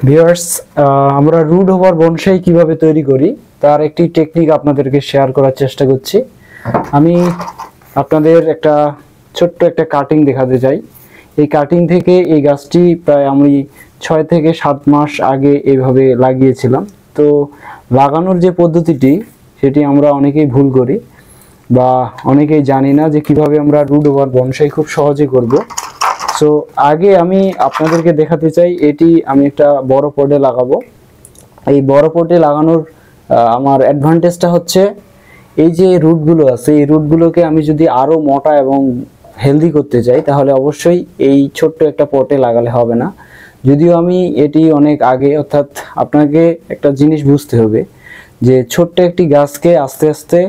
Viewers, আমরা root over bonsai কিভাবে তৈরি করি তার একটি টেকনিক আপনাদেরকে শেয়ার করার চেষ্টা করছি। আমি আপনাদের একটা ছোট্ট একটা কাটিং দেখাতে চাই। এই কাটিং থেকে এই গাছটি প্রায় আমি 6 থেকে 7 মাস আগে এইভাবে লাগিয়েছিলাম। তো লাগানোর যে পদ্ধতিটি সেটি আমরা অনেকেই ভুল করি বা অনেকেই জানি না যে কিভাবে আমরা রুট ওভার বনসাই খুব সহজে করব। সো আগে আমি আপনাদেরকে দেখাতে চাই, এটি আমি একটা বড় পটে লাগাবো। এই বড় পটে লাগানোর আমার অ্যাডভান্টেজটা হচ্ছে এই যে রুটগুলো আছে, এই রুটগুলোকে আমি যদি আরো মোটা এবং হেলদি করতে চাই তাহলে অবশ্যই এই ছোট্ট একটা পটে লাগালে হবে না। যদিও আমি এটি অনেক আগে, অর্থাৎ আপনাকে একটা জিনিস বুঝতে হবে যে ছোট্ট একটি গাছকে আস্তে আস্তে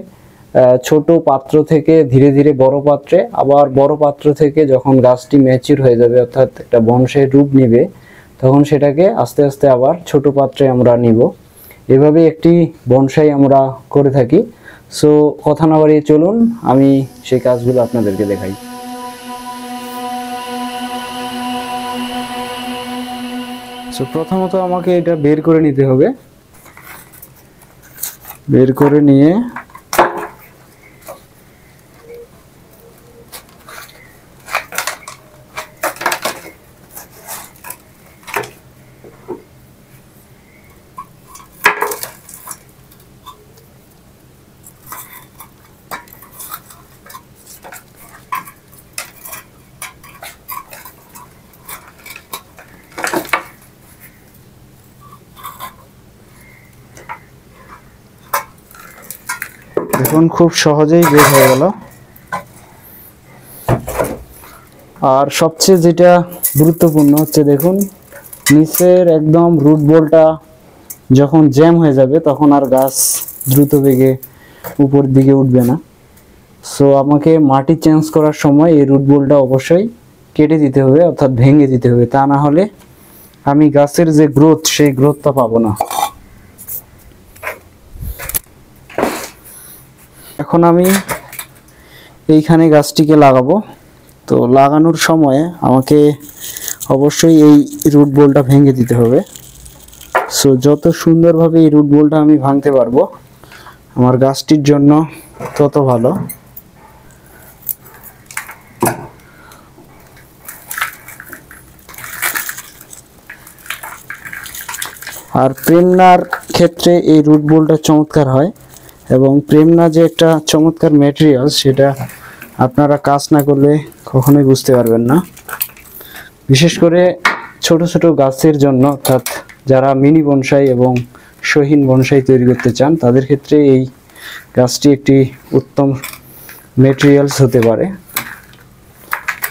ছোট পাত্র থেকে ধীরে ধীরে বড় পাত্রে, আবার বড় পাত্র থেকে যখন গাছটি ম্যাচিউর হয়ে যাবে অর্থাৎ একটা বনসাইয়ের রূপ নেবে তখন সেটাকে আস্তে আস্তে আবার ছোট পাত্রে আমরা নিব। এভাবে একটি বনসাই আমরা করে থাকি। সো কথা না বাড়িয়ে চলুন আমি সেই কাজগুলো আপনাদেরকে দেখাই। সো প্রথমত আমাকে এটা বের করে নিতে হবে। বের করে নিয়ে দেখুন খুব সহজেই বের হয়ে গেল। আর সবচেয়ে যেটা গুরুত্বপূর্ণ হচ্ছে দেখুন নিচের একদম রুট বলটা যখন জ্যাম হয়ে যাবে তখন আর গাছ দ্রুত বেগে উপরের দিকে উঠবে না। সো আমাকে মাটি চেঞ্জ করার সময় এই রুট বলটা অবশ্যই কেটে দিতে হবে, অর্থাৎ ভেঙে দিতে হবে, তা না হলে আমি গাছের যে গ্রোথ সেই গ্রোথটা পাবো না। এখন আমি এইখানে গাছটিকে লাগাবো। তো লাগানোর সময় আমাকে অবশ্যই এই রুট বলটা ভেঙে দিতে হবে। সো যত সুন্দরভাবে এই রুট বলটা আমি ভাঙতে পারবো আমার গাছটির জন্য তত ভালো। আর প্রেমনার ক্ষেত্রে এই রুট বলটা চমৎকার হয় এবং প্রেমনা যে একটা চমৎকার ম্যাটেরিয়াল সেটা আপনারা কাজ না করলে কখনোই বুঝতে পারবেন না। বিশেষ করে ছোট ছোট গাছের জন্য, অর্থাৎ যারা মিনি বনসাই এবং শৌখিন বনসাই তৈরি করতে চান তাদের ক্ষেত্রে এই গাছটি একটি উত্তম ম্যাটেরিয়ালস হতে পারে।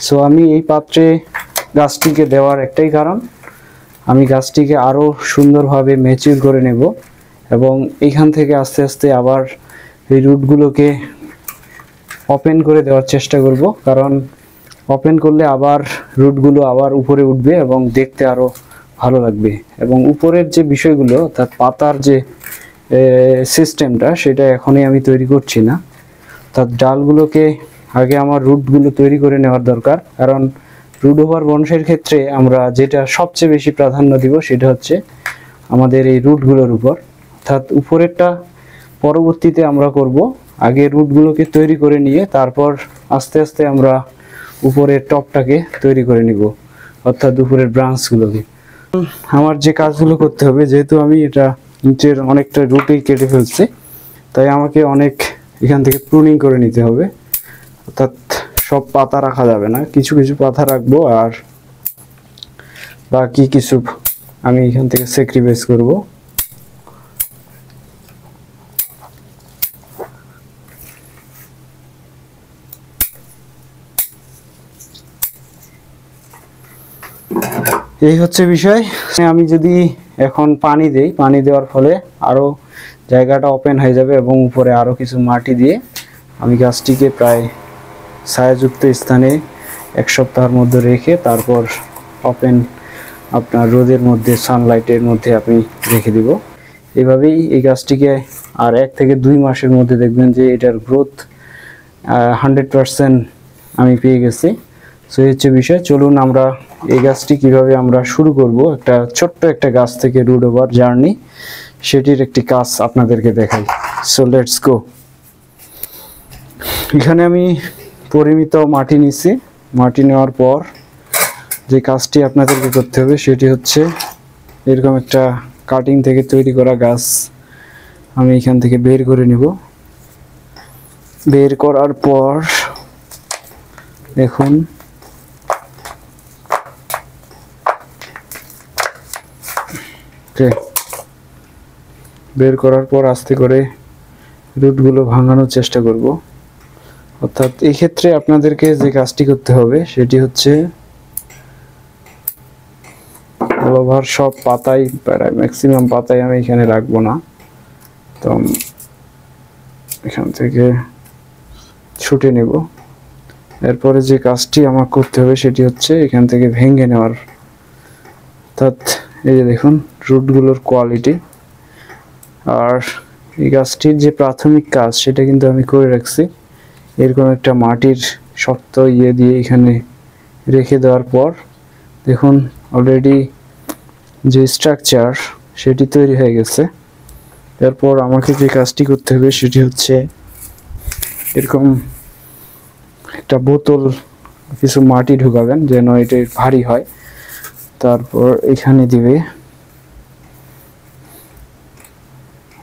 সো আমি এই পাত্রে গাছটিকে দেওয়ার একটাই কারণ, আমি গাছটিকে আরও সুন্দরভাবে ম্যাচিউর করে নেব এবং এইখান থেকে আস্তে আস্তে আবার এই রুটগুলোকে ওপেন করে দেওয়ার চেষ্টা করব, কারণ ওপেন করলে আবার রুটগুলো আবার উপরে উঠবে এবং দেখতে আরও ভালো লাগবে। এবং উপরের যে বিষয়গুলো অর্থাৎ পাতার যে সিস্টেমটা সেটা এখনই আমি তৈরি করছি না, অর্থাৎ ডালগুলোকে আগে আমার রুটগুলো তৈরি করে নেওয়ার দরকার। কারণ রুট ওভার বনসাইয়ের ক্ষেত্রে আমরা যেটা সবচেয়ে বেশি প্রাধান্য দিব সেটা হচ্ছে আমাদের এই রুটগুলোর উপর, অর্থাৎ উপরেরটা পরবর্তীতে আমরা করব। আগে রুটগুলোকে তৈরি করে নিয়ে তারপর আস্তে আস্তে আমরা উপরের টপটাকে তৈরি করে নিব, অর্থাৎ উপরের ব্রাঞ্চগুলোকে। আমার যে কাজগুলো করতে হবে, যেহেতু আমি এটা নিচের অনেকটা রুটেই কেটে ফেলছি, তাই আমাকে অনেক এখান থেকে প্রুনিং করে নিতে হবে, অর্থাৎ সব পাতা রাখা যাবে না, কিছু কিছু পাতা রাখবো আর বাকি কিছু আমি এখান থেকে স্যাক্রিফাইস করব। এই হচ্ছে বিষয়। আমি যদি এখন পানি দেই, পানি দেওয়ার ফলে আরো জায়গাটা ওপেন হয়ে যাবে এবং উপরে আরো কিছু মাটি দিয়ে আমি গাছটিকে প্রায় ছায়াযুক্ত স্থানে 1 সপ্তাহের মধ্যে রেখে তারপর ওপেন আপনার রোদের মধ্যে, সানলাইটের মধ্যে আপনি রেখে দিব। এভাবেই এই গাছটিকে আর 1 থেকে 2 মাসের মধ্যে দেখবেন যে এটার গ্রোথ 100% আমি পেয়ে গেছি। সো এই হচ্ছে বিষয়। চলুন আমরা এই গাছটি কিভাবে আমরা শুরু করব, একটা ছোট্ট একটা গাছ থেকে রুট ওভার জার্নি, সেটির একটি কাজ আপনাদেরকে দেখাই। So let's go. এখানে আমি পরিমিত মাটি নিছি। মাটি নেওয়ার পর যে কাজটি আপনাদেরকে করতে হবে সেটি হচ্ছে এরকম একটা কাটিং থেকে তৈরি করা গাছ আমি এখান থেকে বের করে নিব। বের করার পর দেখুন বের করার পর আস্তে করে রুটগুলো ভাঙানোর চেষ্টা করব। অর্থাৎ এই ক্ষেত্রে আপনাদেরকে যে কাজটি করতে হবে সেটি হচ্ছে ওভার সব পাতাই, প্রায় ম্যাক্সিমাম পাতাই আমি এখানে রাখবো না, তো এখান থেকে ছুটে নেব। এরপরে যে কাজটি আমার করতে হবে সেটি হচ্ছে এখান থেকে ভেঙে নেওয়ার। অর্থাৎ এই যে দেখুন রুটগুলোর কোয়ালিটি। আর এই গাছটির যে প্রাথমিক কাজ সেটা কিন্তু আমি করে রাখছি। এরকম একটা মাটির শক্ত ইয়ে দিয়ে এখানে রেখে দেওয়ার পর দেখুন অলরেডি যে স্ট্রাকচার সেটি তৈরি হয়ে গেছে। এরপর আমাকে যে কাজটি করতে হবে সেটি হচ্ছে এরকম একটা বোতল কিছু মাটি ঢুকাবেন যেন এটা ভারী হয়। তারপর এখানে দিবে,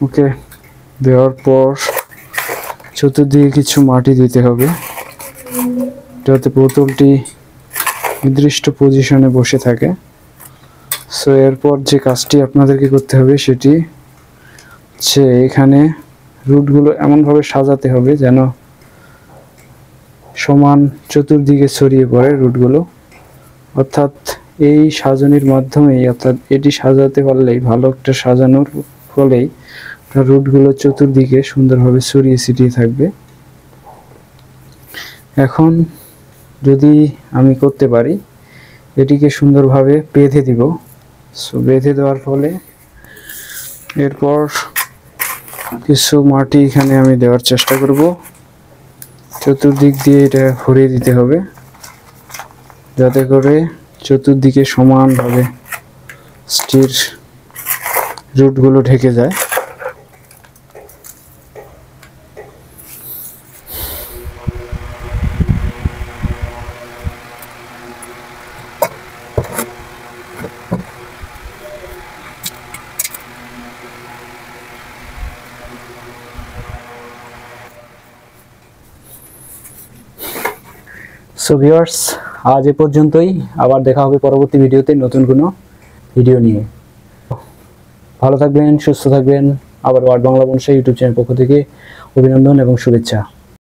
ওকে, দেওয়ার পর চতুর্দিকে কিছু মাটি দিতে হবে যাতে বোতলটি নির্দিষ্ট পজিশনে বসে থাকে। সো এরপর যে কাজটি আপনাদেরকে করতে হবে সেটি হচ্ছে এখানে রুটগুলো এমনভাবে সাজাতে হবে যেন সমান চতুর্দিকে ছড়িয়ে পড়ে রুটগুলো। অর্থাৎ এই সাজানোর মাধ্যমেই, অর্থাৎ এটি সাজাতে পারলেই, ভালো একটা সাজানোর ফলেই রুটগুলো চতুর্দিকে সুন্দরভাবে ছড়িয়ে ছিটিয়ে থাকবে। এখন যদি আমি করতে পারি এটিকে সুন্দরভাবে বেঁধে দিব। সো বেঁধে দেওয়ার ফলে এরপর কিছু মাটি এখানে আমি দেওয়ার চেষ্টা করব। চতুর্দিক দিয়ে এটা ভরিয়ে দিতে হবে যাতে করে চতুর্দিকে সমানভাবে স্টির রুটগুলো ঢেকে যায়। সো ভিউয়ার্স, আজ এ পর্যন্তই। আবার দেখা হবে পরবর্তী ভিডিওতে নতুন কোনো ভিডিও নিয়ে। ভালো থাকবেন, সুস্থ থাকবেন। আবার world Bangla bonsai YouTube channel পক্ষ থেকে অভিনন্দন এবং শুভেচ্ছা।